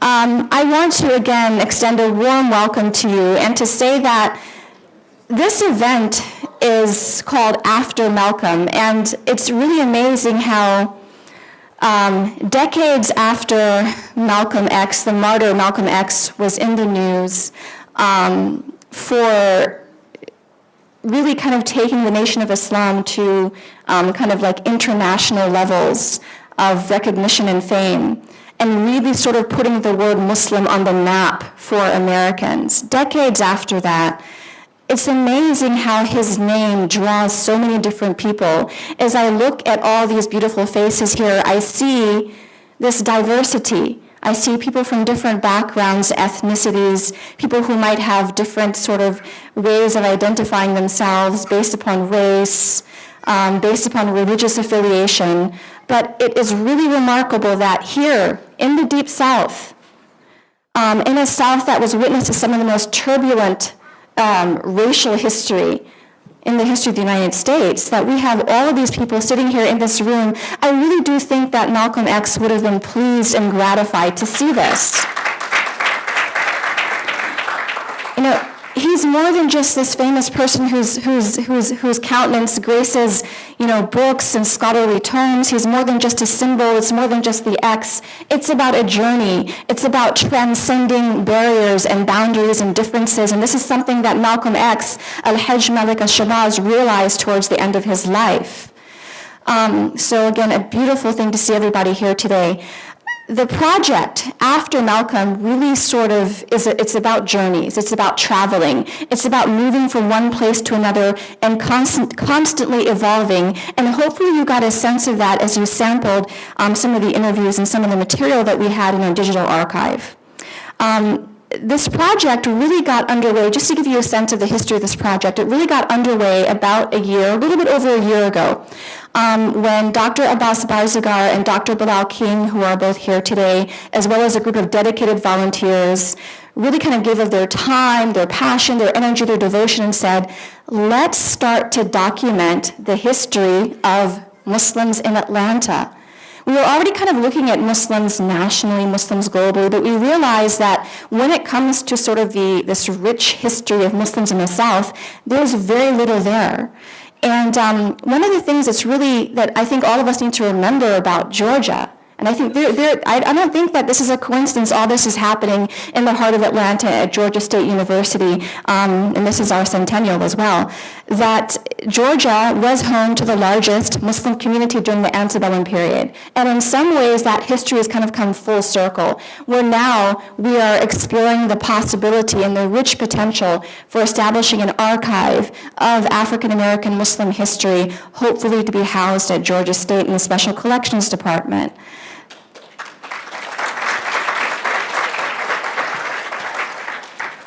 I want to again extend a warm welcome to you and to say that this event is called After Malcolm, and it's really amazing how decades after Malcolm X, the martyr Malcolm X, was in the news for really kind of taking the Nation of Islam to kind of like international levels of recognition and fame, and really sort of putting the word Muslim on the map for Americans. Decades after that, it's amazing how his name draws so many different people. As I look at all these beautiful faces here, I see this diversity. I see people from different backgrounds, ethnicities, people who might have different sort of ways of identifying themselves based upon race, based upon religious affiliation. But it is really remarkable that here in the Deep South, in a South that was witness to some of the most turbulent racial history in the history of the United States, that we have all of these people sitting here in this room. I really do think that Malcolm X would have been pleased and gratified to see this. You know, he's more than just this famous person whose countenance graces, you know, books and scholarly tomes. He's more than just a symbol. It's more than just the X. It's about a journey. It's about transcending barriers and boundaries and differences. And this is something that Malcolm X, Al-Hajj Malik al-Shabazz, realized towards the end of his life. So again, a beautiful thing to see everybody here today. The project after Malcolm really sort of it's about journeys, it's about traveling, it's about moving from one place to another and constantly evolving. And hopefully you got a sense of that as you sampled some of the interviews and some of the material that we had in our digital archive. This project really got underway, just to give you a sense of the history of this project, it really got underway about a little bit over a year ago, when Dr. Abbas Barzagar and Dr. Bilal King, who are both here today, as well as a group of dedicated volunteers, really kind of gave of their time, their passion, their energy, their devotion, and said, let's start to document the history of Muslims in Atlanta. We were already kind of looking at Muslims nationally, Muslims globally, but we realized that when it comes to sort of this rich history of Muslims in the South, there's very little there. And one of the things that I think all of us need to remember about Georgia, and I think I don't think that this is a coincidence. All this is happening in the heart of Atlanta at Georgia State University, and this is our centennial as well, that Georgia was home to the largest Muslim community during the antebellum period. And in some ways, that history has kind of come full circle, where now we are exploring the possibility and the rich potential for establishing an archive of African American Muslim history, hopefully to be housed at Georgia State in the Special Collections Department.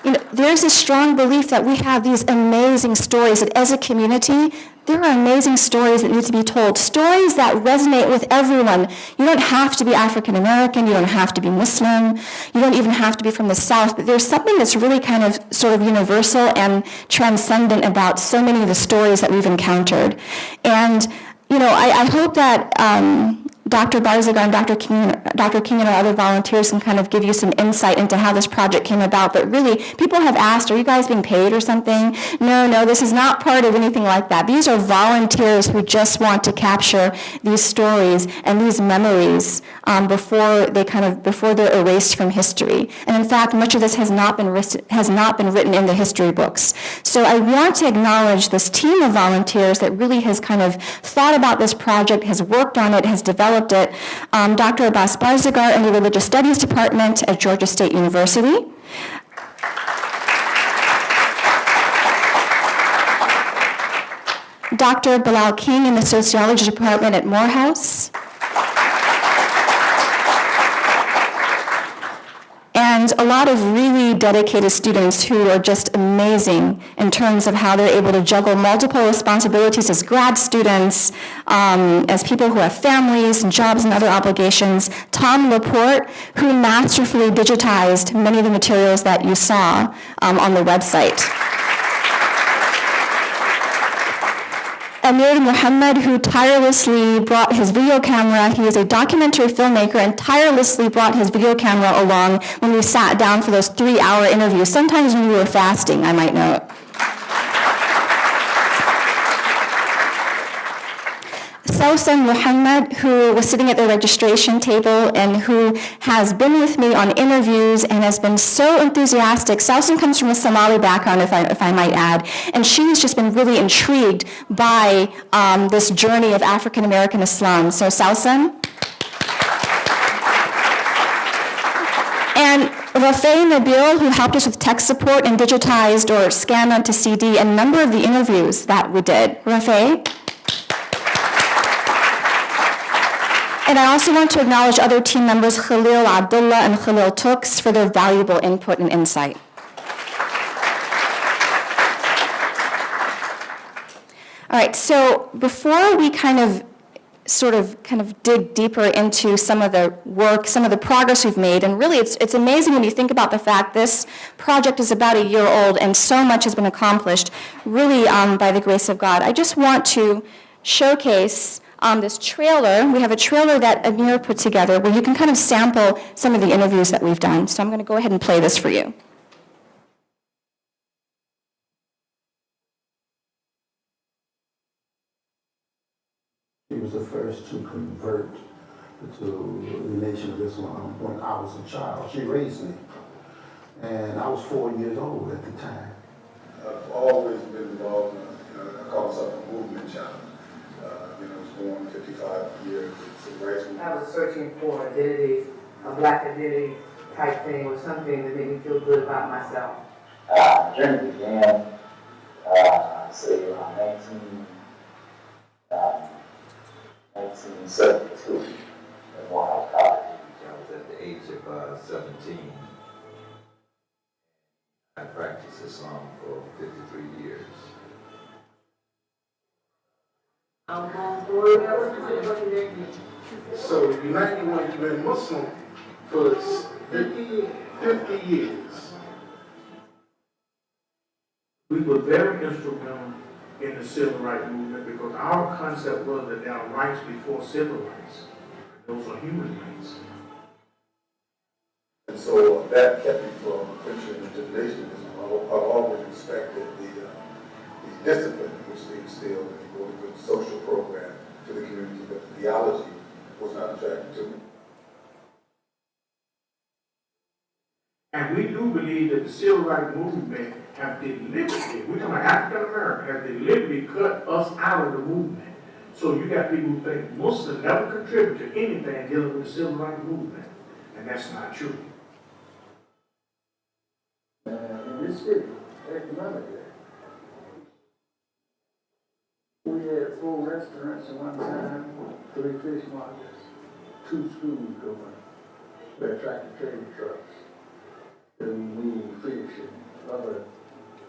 You know, there's a strong belief that we have these amazing stories, that as a community, there are amazing stories that need to be told, stories that resonate with everyone. You don't have to be African American, you don't have to be Muslim, you don't even have to be from the South, but there's something that's really kind of sort of universal and transcendent about so many of the stories that we've encountered. And, you know, I hope that Dr. Barzagar and Dr. King and our other volunteers can kind of give you some insight into how this project came about. But really, people have asked, are you guys being paid or something? No, this is not part of anything like that. These are volunteers who just want to capture these stories and these memories before they're erased from history. And in fact, much of this has not been written in the history books. So I want to acknowledge this team of volunteers that really has kind of thought about this project, has worked on it, has developed it. Dr. Abbas Barzagar in the Religious Studies Department at Georgia State University. Dr. Bilal King in the Sociology Department at Morehouse. And a lot of really dedicated students who are just amazing in terms of how they're able to juggle multiple responsibilities as grad students, as people who have families and jobs and other obligations. Tom Laporte, who masterfully digitized many of the materials that you saw on the website. Amir Muhammad, who tirelessly brought his video camera. He is a documentary filmmaker and tirelessly brought his video camera along when we sat down for those 3-hour interviews, sometimes when we were fasting, I might note. Sausan Muhammad, who was sitting at the registration table and who has been with me on interviews and has been so enthusiastic. Sausan comes from a Somali background, if I might add, and she's just been really intrigued by this journey of African American Islam. So Sausan. And Rafay Nabil, who helped us with tech support and digitized or scanned onto CD a number of the interviews that we did. Rafay. And I also want to acknowledge other team members, Khalil Abdullah and Khalil Tooks, for their valuable input and insight. All right, so before we kind of dig deeper into some of the work, some of the progress we've made, and really it's amazing when you think about the fact this project is about a year old and so much has been accomplished, really by the grace of God. I just want to showcase this trailer. We have a trailer that Amir put together where you can kind of sample some of the interviews that we've done. So I'm going to go ahead and play this for you. She was the first to convert to the Nation of Islam when I was a child. She raised me, and I was 4 years old at the time. I've always been involved in, I call myself a movement child. I was born 55 years of civil rights movement. I was searching for identity, a black identity type thing, or something that made me feel good about myself. Journey began, say around 1972 at Morehouse College. I was at the age of 17. I practiced Islam for 53 years. So United Way, you've been Muslim for 50 years. We were very instrumental in the civil rights movement because our concept was that there are rights before civil rights. Those are human rights. And so that kept me from venturing into the Nation. I've always respected the discipline which they instilled and go to the social program to the community, but the theology was not attractive to me. And we do believe that the civil rights movement have deliberately, we're talking about African American, have deliberately cut us out of the movement. So you got people who think Muslims never contribute to anything dealing with the civil rights movement. And that's not true. In this city, economically, we had 4 restaurants at one time, 3 fish markets, 2 schools going. We had tractor-trailer trucks to move fish and other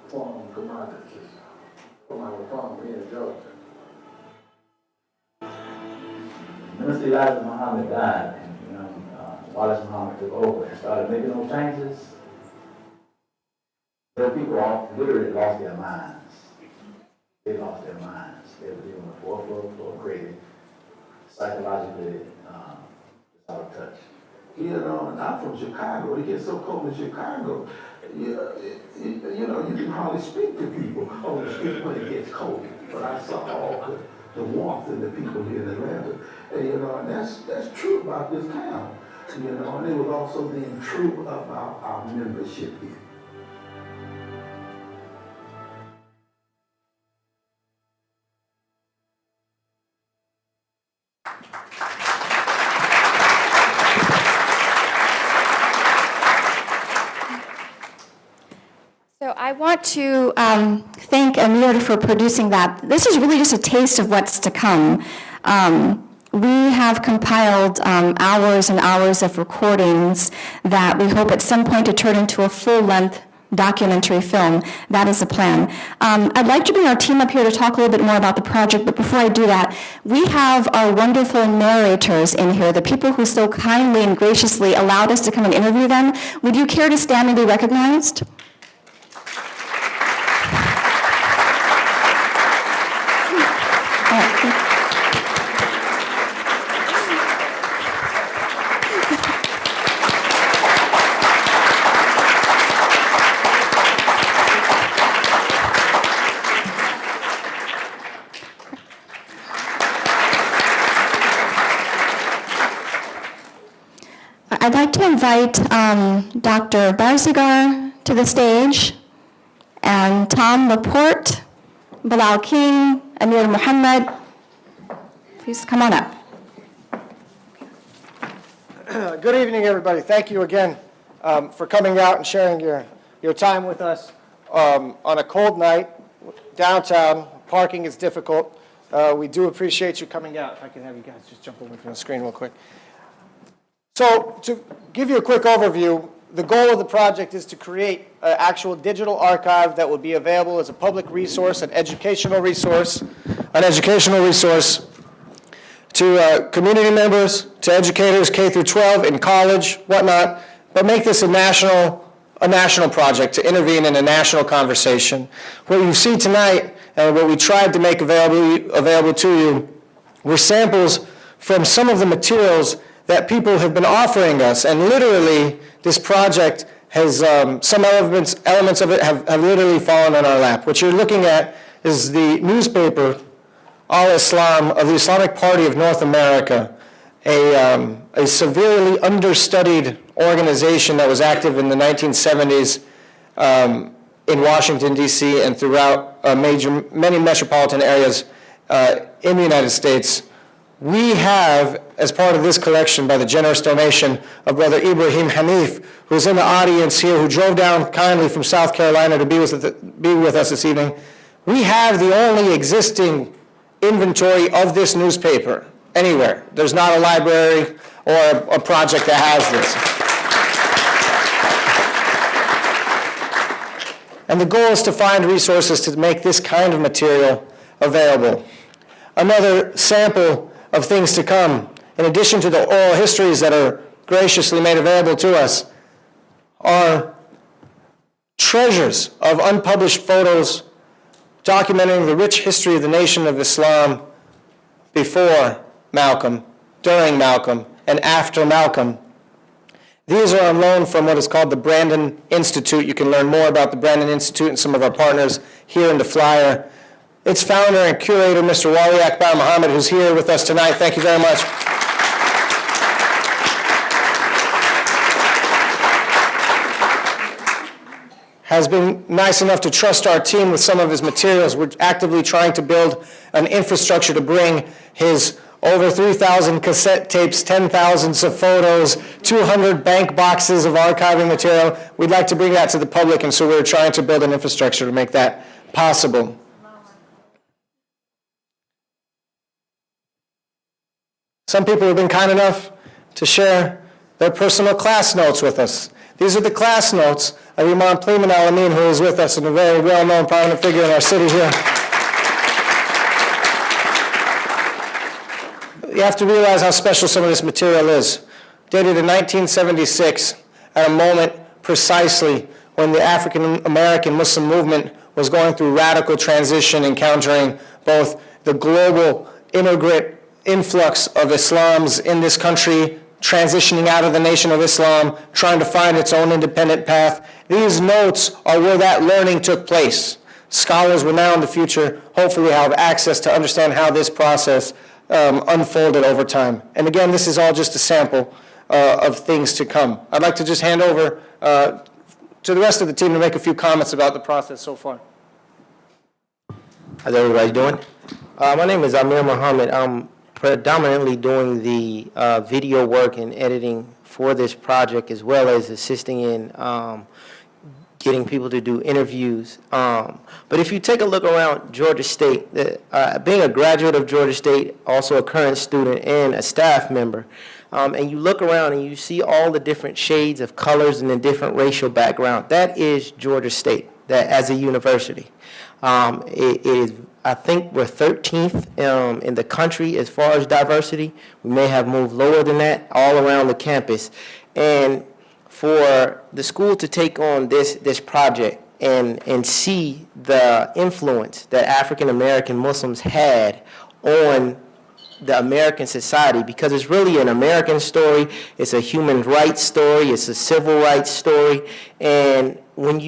farm commodities from our farm here in Georgia. Minister Elijah Muhammad died, and Wallace Muhammad took over and started making those changes. The people all literally lost their minds. They lost their minds. They were living on the 4th floor, crazy, psychologically out of touch. You know, and I'm from Chicago. It gets so cold in Chicago. You can hardly speak to people on the street when it gets cold. But I saw all the warmth in the people here in Atlanta. And, and that's true about this town. And it was also being true about our membership here. So I want to thank Amir for producing that. This is really just a taste of what's to come. We have compiled hours and hours of recordings that we hope at some point to turn into a full-length documentary film. That is the plan. I'd like to bring our team up here to talk a little bit more about the project, but before I do that, we have our wonderful narrators in here, the people who so kindly and graciously allowed us to come and interview them. Would you care to stand and be recognized? I'd like to invite Dr. Barzigar to the stage, and Tom Laporte, Bilal King, Amir Muhammad. Please come on up. Good evening, everybody. Thank you again for coming out and sharing your time with us on a cold night downtown. Parking is difficult. We do appreciate you coming out. If I can have you guys just jump over from the screen real quick. So to give you a quick overview, the goal of the project is to create an actual digital archive that will be available as a public resource, an educational resource to community members, to educators K through 12 in college, whatnot, but make this a national project to intervene in a national conversation. What you see tonight and what we tried to make available to you were samples from some of the materials that people have been offering us, and literally this project has, some elements of it have literally fallen on our lap. What you're looking at is the newspaper Al-Islam of the Islamic Party of North America, a severely understudied organization that was active in the 1970s in Washington, D.C. and throughout many metropolitan areas in the United States. We have, as part of this collection by the generous donation of Brother Ibrahim Hanif, who's in the audience here, who drove down kindly from South Carolina to be with us this evening, we have the only existing inventory of this newspaper anywhere. There's not a library or a project that has this. And the goal is to find resources to make this kind of material available. Another sample of things to come, in addition to the oral histories that are graciously made available to us, are treasures of unpublished photos documenting the rich history of the Nation of Islam before Malcolm, during Malcolm, and after Malcolm. These are on loan from what is called the Brandon Institute. You can learn more about the Brandon Institute and some of our partners here in the flyer. Its founder and curator, Mr. Wali Akbar Muhammad, who's here with us tonight. Thank you very much. Has been nice enough to trust our team with some of his materials. We're actively trying to build an infrastructure to bring his over 3,000 cassette tapes, 10,000s of photos, 200 bank boxes of archiving material. We'd like to bring that to the public, and so we're trying to build an infrastructure to make that possible. Some people have been kind enough to share their personal class notes with us. These are the class notes of Imam Pliman Al-Amin, who is with us, and a very well-known prominent figure in our city here. You have to realize how special some of this material is. Dated in 1976, at a moment precisely when the African American Muslim movement was going through radical transition, encountering both the global immigrant influx of Islams in this country, transitioning out of the Nation of Islam, trying to find its own independent path. These notes are where that learning took place. Scholars will now in the future hopefully have access to understand how this process unfolded over time. And again, this is all just a sample of things to come. I'd like to just hand over to the rest of the team to make a few comments about the process so far. How's everybody doing? My name is Amir Muhammad. I'm predominantly doing the video work and editing for this project, as well as assisting in getting people to do interviews. But if you take a look around Georgia State, being a graduate of Georgia State, also a current student and a staff member, and you look around and you see all the different shades of colors and the different racial background, that is Georgia State, that as a university. It is, I think we're 13th in the country as far as diversity. We may have moved lower than that all around the campus. And for the school to take on this project and see the influence that African American Muslims had on the American society, because it's really an American story, it's a human rights story, it's a civil rights story. And when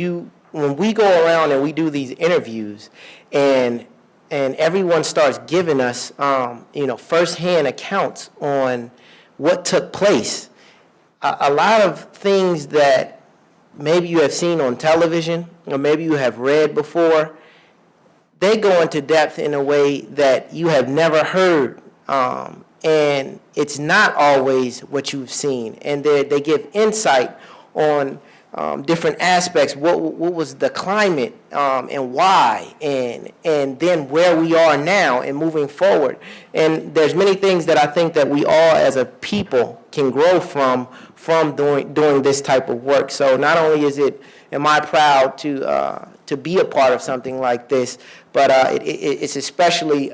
we go around and we do these interviews and everyone starts giving us firsthand accounts on what took place, a lot of things that maybe you have seen on television or maybe you have read before, they go into depth in a way that you have never heard. And it's not always what you've seen. And they give insight on different aspects. What was the climate and why, and then where we are now and moving forward. And there's many things that I think that we all as a people can grow from doing this type of work. So not only am I proud to be a part of something like this, but it's especially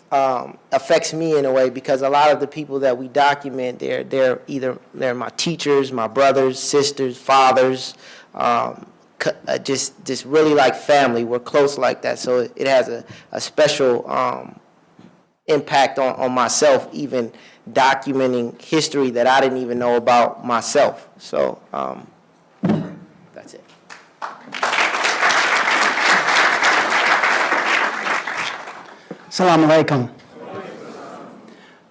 affects me in a way because a lot of the people that we document, they're my teachers, my brothers, sisters, fathers, just really like family. We're close like that, so it has a special impact on myself, even documenting history that I didn't even know about myself. So that's it. Assalamu alaikum.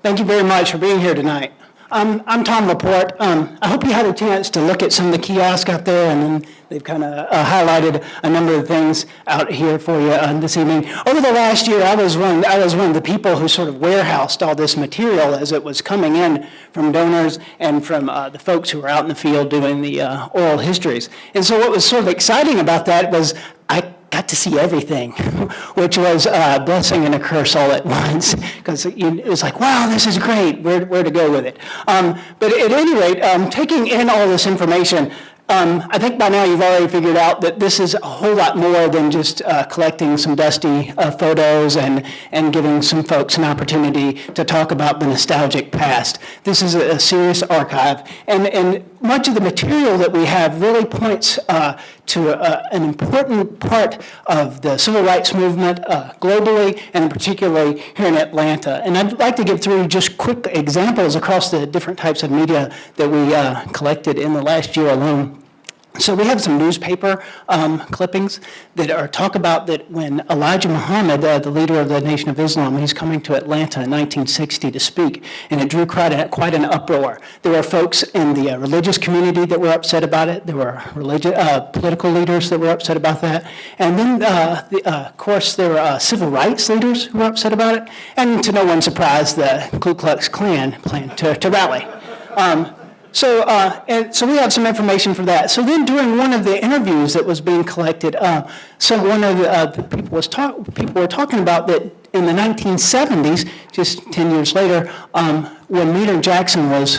Thank you very much for being here tonight. I'm Tom Laporte. I hope you had a chance to look at some of the kiosks out there, and then they've kind of highlighted a number of things out here for you this evening. Over the last year, I was one of the people who sort of warehoused all this material as it was coming in from donors and from the folks who were out in the field doing the oral histories. And so what was sort of exciting about that was I got to see everything, which was a blessing and a curse all at once, because it was like, wow, this is great, where to go with it. But at any rate, taking in all this information, I think by now you've already figured out that this is a whole lot more than just collecting some dusty photos and giving some folks an opportunity to talk about the nostalgic past. This is a serious archive, and much of the material that we have really points to an important part of the civil rights movement globally, and particularly here in Atlanta. And I'd like to give through just quick examples across the different types of media that we collected in the last year alone. So we have some newspaper clippings that talk about that when Elijah Muhammad, the leader of the Nation of Islam, he's coming to Atlanta in 1960 to speak, and it drew quite an uproar. There were folks in the religious community that were upset about it. There were political leaders that were upset about that. And then, of course, there were civil rights leaders who were upset about it. And to no one's surprise, the Ku Klux Klan planned to rally. So we have some information for that. So then during one of the interviews that was being collected, one of the people were talking about that in the 1970s, just 10 years later, when Maynard Jackson was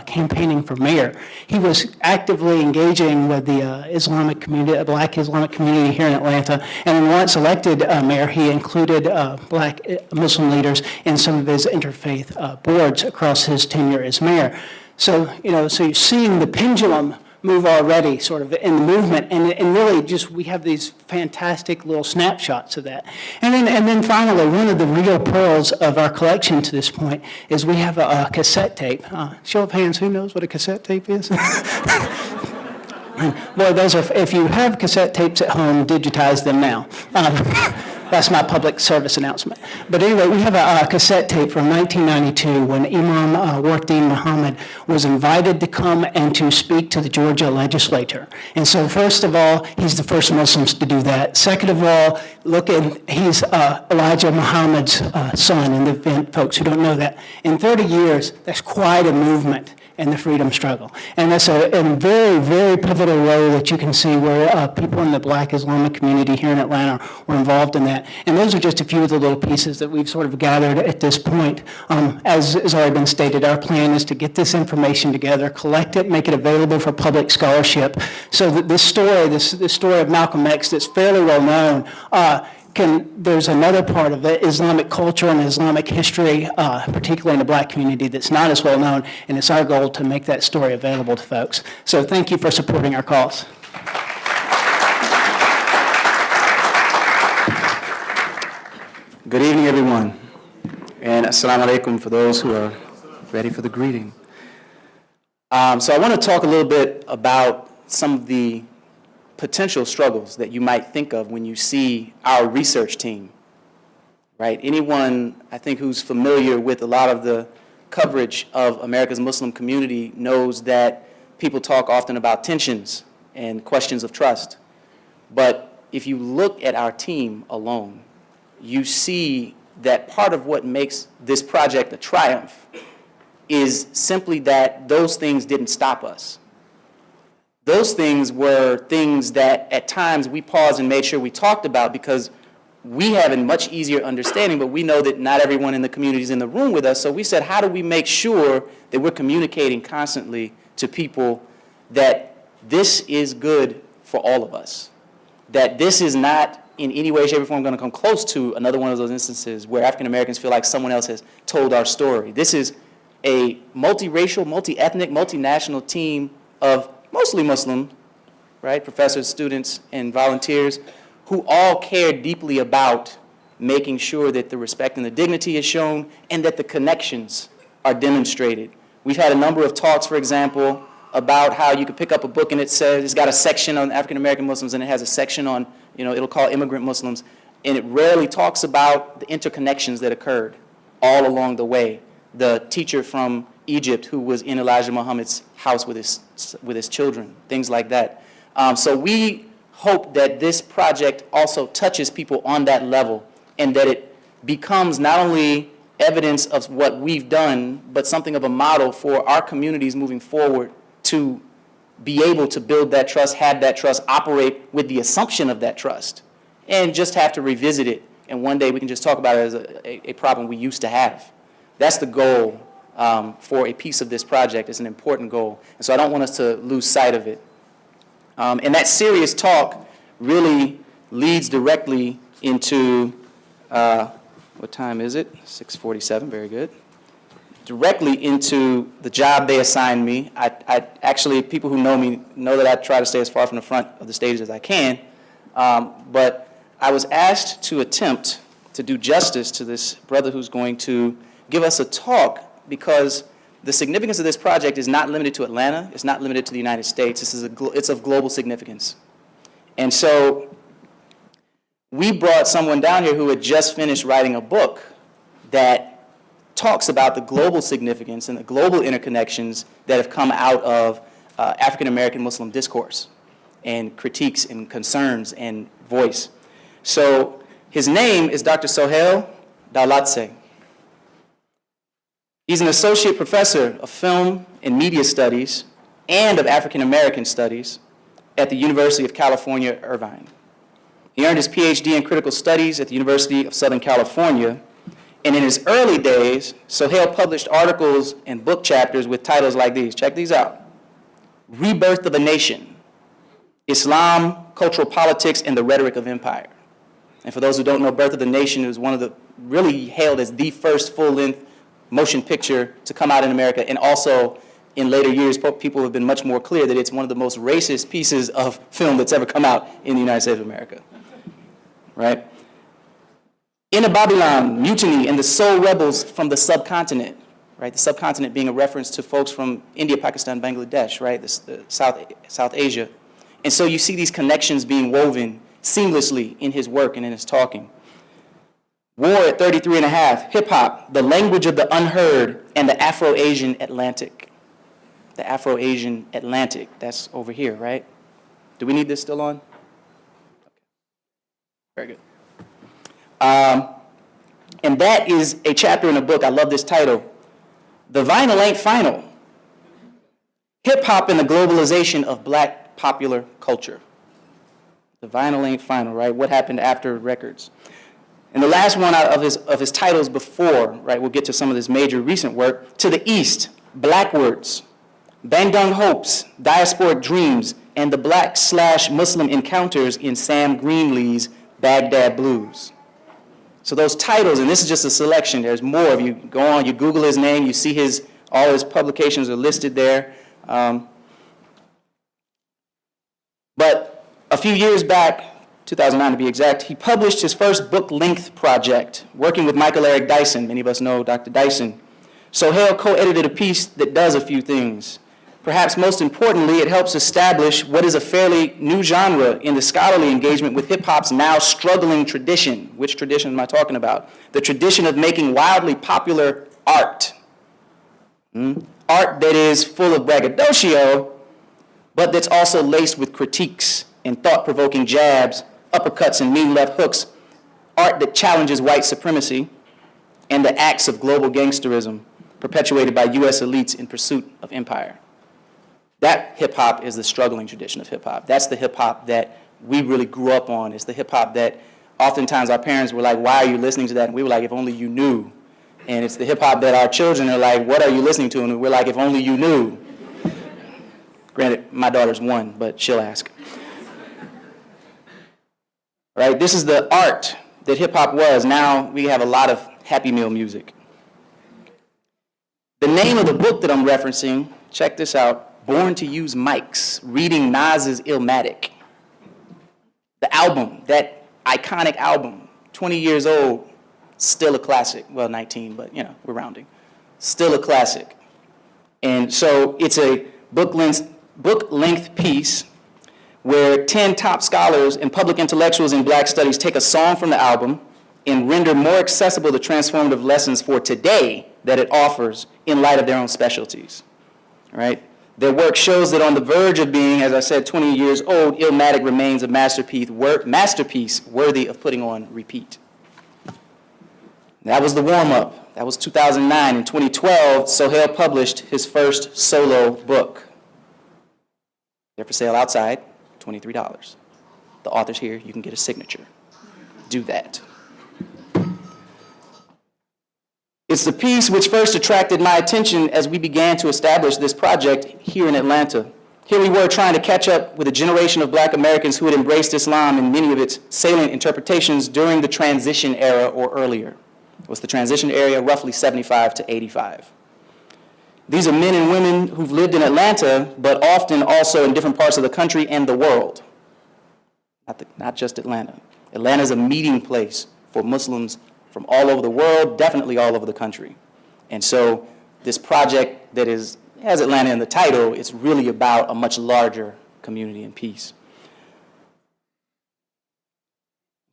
campaigning for mayor, he was actively engaging with the Islamic community, Black Islamic community here in Atlanta. And when once elected mayor, he included Black Muslim leaders in some of his interfaith boards across his tenure as mayor. So you're seeing the pendulum move already sort of in the movement, and really just we have these fantastic little snapshots of that. And then finally, one of the real pearls of our collection to this point is we have a cassette tape. Show of hands, who knows what a cassette tape is? Boy, those are, if you have cassette tapes at home, digitize them now. That's my public service announcement. But anyway, we have a cassette tape from 1992 when Imam Warqi Muhammad was invited to come and to speak to the Georgia legislature. And so first of all, he's the first Muslims to do that. Second of all, he's Elijah Muhammad's son, in the event folks who don't know that. In 30 years, that's quite a movement in the freedom struggle. And that's a very, very pivotal role that you can see where people in the Black Islamic community here in Atlanta were involved in that. And those are just a few of the little pieces that we've sort of gathered at this point. As has already been stated, our plan is to get this information together, collect it, make it available for public scholarship, so that this story of Malcolm X that's fairly well known, there's another part of it, Islamic culture and Islamic history, particularly in the Black community, that's not as well known, and it's our goal to make that story available to folks. So thank you for supporting our cause. Good evening, everyone, and assalamu alaikum for those who are ready for the greeting. So I want to talk a little bit about some of the potential struggles that you might think of when you see our research team, right? Anyone, I think, who's familiar with a lot of the coverage of America's Muslim community knows that people talk often about tensions and questions of trust. But if you look at our team alone, you see that part of what makes this project a triumph is simply that those things didn't stop us. Those things were things that at times we paused and made sure we talked about because we have a much easier understanding, but we know that not everyone in the community is in the room with us. So we said, how do we make sure that we're communicating constantly to people that this is good for all of us? That this is not in any way, shape, or form going to come close to another one of those instances where African Americans feel like someone else has told our story. This is a multiracial, multi-ethnic, multinational team of mostly Muslim, right, professors, students, and volunteers who all care deeply about making sure that the respect and the dignity is shown and that the connections are demonstrated. We've had a number of talks, for example, about how you could pick up a book and it says, it's got a section on African American Muslims and it has a section on, it'll call immigrant Muslims, and it rarely talks about the interconnections that occurred all along the way. The teacher from Egypt who was in Elijah Muhammad's house with his children, things like that. So we hope that this project also touches people on that level and that it becomes not only evidence of what we've done, but something of a model for our communities moving forward to be able to build that trust, have that trust, operate with the assumption of that trust, and just have to revisit it. And one day we can just talk about it as a problem we used to have. That's the goal for a piece of this project. It's an important goal. And so I don't want us to lose sight of it. And that serious talk really leads directly into, what time is it? 6:47, very good. Directly into the job they assigned me. I actually, people who know me know that I try to stay as far from the front of the stage as I can. But I was asked to attempt to do justice to this brother who's going to give us a talk, because the significance of this project is not limited to Atlanta. It's not limited to the United States. It's of global significance. And so we brought someone down here who had just finished writing a book that talks about the global significance and the global interconnections that have come out of African American Muslim discourse and critiques and concerns and voice. So his name is Dr. Sohail Daulatse. He's an associate professor of film and media studies and of African American studies at the University of California, Irvine. He earned his PhD in critical studies at the University of Southern California. And in his early days, Sohail published articles and book chapters with titles like these. Check these out. Rebirth of a Nation, Islam, Cultural Politics, and the Rhetoric of Empire. And for those who don't know, Birth of the Nation is one of the, really hailed as the first full-length motion picture to come out in America. And also, in later years, people have been much more clear that it's one of the most racist pieces of film that's ever come out in the United States of America. Right? In a Babylon, Mutiny, and the Soul Rebels from the Subcontinent, right? The subcontinent being a reference to folks from India, Pakistan, Bangladesh, right? The South Asia. And so you see these connections being woven seamlessly in his work and in his talking. War at 33 and a half, hip hop, the language of the unheard, and the Afro-Asian Atlantic. The Afro-Asian Atlantic, that's over here, right? Do we need this still on? Very good. And that is a chapter in a book. I love this title. The Vinyl Ain't Final. Hip-hop and the Globalization of Black Popular Culture. The Vinyl Ain't Final, right? What happened after records? And the last one out of his titles before, right, we'll get to some of this major recent work, To the East, Blackwards, Bandung Hopes, Diasporic Dreams, and the Black/Muslim Encounters in Sam Greenlee's Baghdad Blues. So those titles, and this is just a selection, there's more. If you go on, you Google his name, you see all his publications are listed there. But a few years back, 2009 to be exact, he published his first book-length project, working with Michael Eric Dyson. Many of us know Dr. Dyson. Sohail co-edited a piece that does a few things. Perhaps most importantly, it helps establish what is a fairly new genre in the scholarly engagement with hip-hop's now struggling tradition. Which tradition am I talking about? The tradition of making wildly popular art. Art that is full of braggadocio, but that's also laced with critiques and thought-provoking jabs, uppercuts and mean left hooks. Art that challenges white supremacy and the acts of global gangsterism perpetuated by U.S. elites in pursuit of empire. That hip-hop is the struggling tradition of hip-hop. That's the hip-hop that we really grew up on. It's the hip-hop that oftentimes our parents were like, why are you listening to that? And we were like, if only you knew. And it's the hip-hop that our children are like, what are you listening to? And we're like, if only you knew. Granted, my daughter's 1, but she'll ask. Right? This is the art that hip-hop was. Now we have a lot of Happy Meal music. The name of the book that I'm referencing, check this out, Born to Use Mics, Reading Nas's Illmatic. The album, that iconic album, 20 years old, still a classic. Well, 19, but you know, we're rounding. Still a classic. And so it's a book-length piece where 10 top scholars and public intellectuals in black studies take a song from the album and render more accessible the transformative lessons for today that it offers in light of their own specialties, right? Their work shows that on the verge of being, as I said, 20 years old, Illmatic remains a masterpiece worthy of putting on repeat. That was the warm-up. That was 2009. In 2012, Sohail published his first solo book. They're for sale outside, $23. The author's here. You can get a signature. Do that. It's the piece which first attracted my attention as we began to establish this project here in Atlanta. Here we were trying to catch up with a generation of black Americans who had embraced Islam in many of its salient interpretations during the transition era or earlier. It was the transition era, roughly 75 to 85. These are men and women who've lived in Atlanta, but often also in different parts of the country and the world. Not just Atlanta. Atlanta is a meeting place for Muslims from all over the world, definitely all over the country. And so this project that has Atlanta in the title, it's really about a much larger community and peace.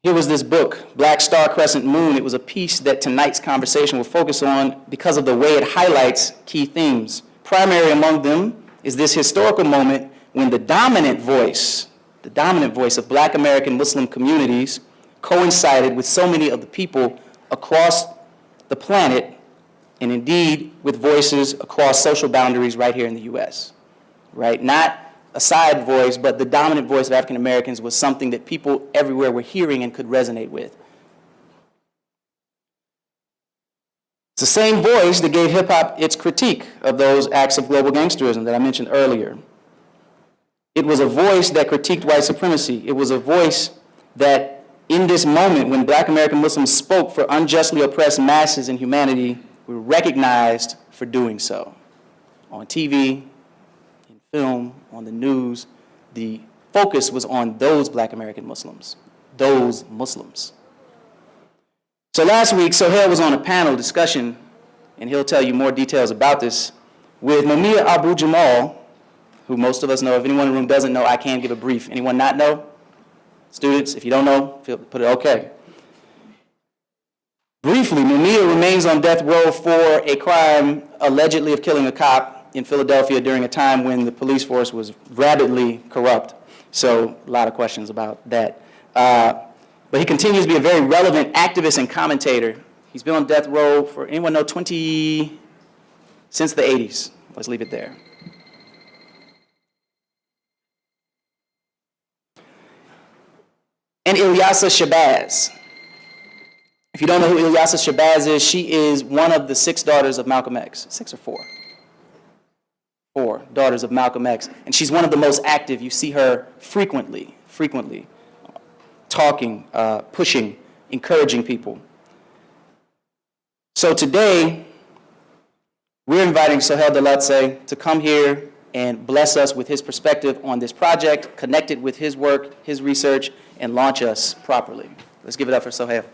Here was this book, Black Star Crescent Moon. It was a piece that tonight's conversation will focus on because of the way it highlights key themes. Primary among them is this historical moment when the dominant voice of black American Muslim communities coincided with so many of the people across the planet, and indeed with voices across social boundaries right here in the US, right? Not a side voice, but the dominant voice of African Americans was something that people everywhere were hearing and could resonate with. It's the same voice that gave hip hop its critique of those acts of global gangsterism that I mentioned earlier. It was a voice that critiqued white supremacy. It was a voice that in this moment when black American Muslims spoke for unjustly oppressed masses in humanity, were recognized for doing so. On TV, in film, on the news, the focus was on those black American Muslims, those Muslims. So last week, Sohail was on a panel discussion, and he'll tell you more details about this, with Mumia Abu-Jamal, who most of us know. If anyone in the room doesn't know, I can give a brief. Anyone not know? Students, if you don't know, put it okay. Briefly, Mumia remains on death row for a crime allegedly of killing a cop in Philadelphia during a time when the police force was rabidly corrupt. So a lot of questions about that. But he continues to be a very relevant activist and commentator. He's been on death row for, anyone know, since the 80s. Let's leave it there. And Ilyasah Shabazz. If you don't know who Ilyasah Shabazz is, she is one of the 6 daughters of Malcolm X. 6 or 4? 4 daughters of Malcolm X. And she's one of the most active. You see her frequently talking, pushing, encouraging people. So today, we're inviting Sohail Dalatse to come here and bless us with his perspective on this project, connect it with his work, his research, and launch us properly. Let's give it up for Sohail.